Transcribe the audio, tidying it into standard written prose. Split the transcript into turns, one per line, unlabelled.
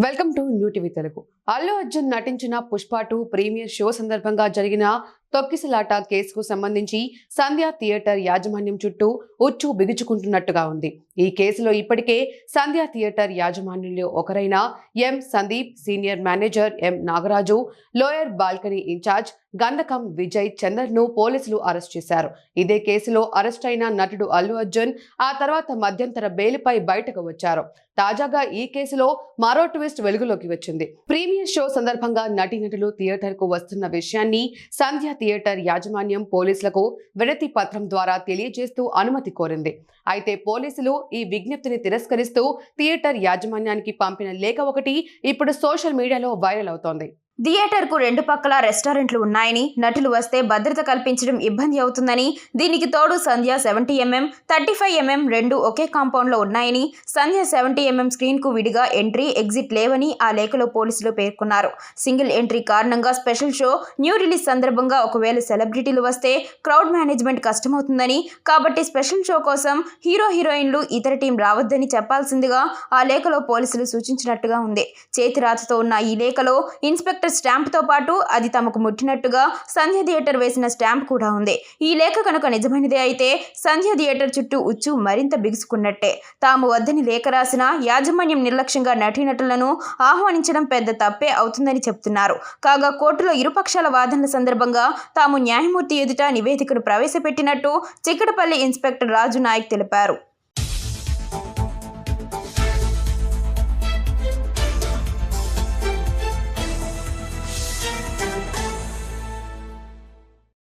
Welcome to new TV Telugu. Allu Arjun నటించిన Pushpa 2 premiere show సందర్భంగా జరిగిన తొక్కిసలాట కేసుకు సంబంధించి సంధ్య థియేటర్ యాజమాన్యం చుట్టూ ఉచ్చు బిగుచుకుంటున్నట్టుగా ఉంది. ఈ కేసులో ఇప్పటికే సంధ్య థియేటర్ యాజమాన్యంలో ఒకరైన M Sandeep, senior manager M Nagaraju, lower balcony incharge Gandhakam Vijay చందర్ను పోలీసులు అరెస్ట్ చేశారు. ఇదే కేసులో అరెస్ట్ అయిన నటుడు అల్లు అర్జున్ ఆ తర్వాత మధ్యంతర బెయిల్పై బయటకు వచ్చారు. తాజాగా ఈ కేసులో మరో ట్విస్ట్ వెలుగులోకి వచ్చింది. ప్రీమియర్ షో సందర్భంగా నటీనటులు థియేటర్ కు వస్తున్న విషయాన్ని సంధ్య థియేటర్ యాజమాన్యం పోలీసులకు వినతి పత్రం ద్వారా తెలియజేస్తూ అనుమతి కోరింది. అయితే పోలీసులు ఈ విజ్ఞప్తిని తిరస్కరిస్తూ థియేటర్ యాజమాన్యానికి పంపిన లేఖ ఒకటి ఇప్పుడు సోషల్ మీడియాలో వైరల్ అవుతోంది.
థియేటర్కు రెండు పక్కల రెస్టారెంట్లు ఉన్నాయని, నటులు వస్తే భద్రత కల్పించడం ఇబ్బంది అవుతుందని, దీనికి తోడు సంధ్య 70mm, 35mm రెండు ఒకే కాంపౌండ్లో ఉన్నాయని, సంధ్య 70mm స్క్రీన్కు విడిగా ఎంట్రీ, ఎగ్జిట్ లేవని ఆ లేఖలో పోలీసులు పేర్కొన్నారు. సింగిల్ ఎంట్రీ కారణంగా స్పెషల్ షో, న్యూ రిలీజ్ సందర్భంగా ఒకవేళ సెలబ్రిటీలు వస్తే క్రౌడ్ మేనేజ్మెంట్ కష్టమవుతుందని, కాబట్టి స్పెషల్ షో కోసం హీరోయిన్లు ఇతర టీం రావద్దని చెప్పాల్సిందిగా ఆ లేఖలో పోలీసులు సూచించినట్టుగా ఉంది. చేతి రాతతో ఉన్న ఈ లేఖలో ఇన్స్పెక్టర్ స్టాంప్తో పాటు అది తమకు ముట్టినట్టుగా సంధ్య థియేటర్ వేసిన స్టాంప్ కూడా ఉంది. ఈ లేఖ కనుక నిజమైనదే అయితే సంధ్య థియేటర్ చుట్టూ ఉచ్చు మరింత బిగుసుకున్నట్టే. తాము వద్దని లేఖ రాసిన యాజమాన్యం నిర్లక్ష్యంగా నటీనటులను ఆహ్వానించడం పెద్ద తప్పే అవుతుందని చెబుతున్నారు. కాగా కోర్టులో ఇరుపక్షాల వాదనల సందర్భంగా తాము న్యాయమూర్తి ఎదుట నివేదికను ప్రవేశపెట్టినట్టు చిక్కడపల్లి ఇన్స్పెక్టర్ రాజు నాయక్ తెలిపారు.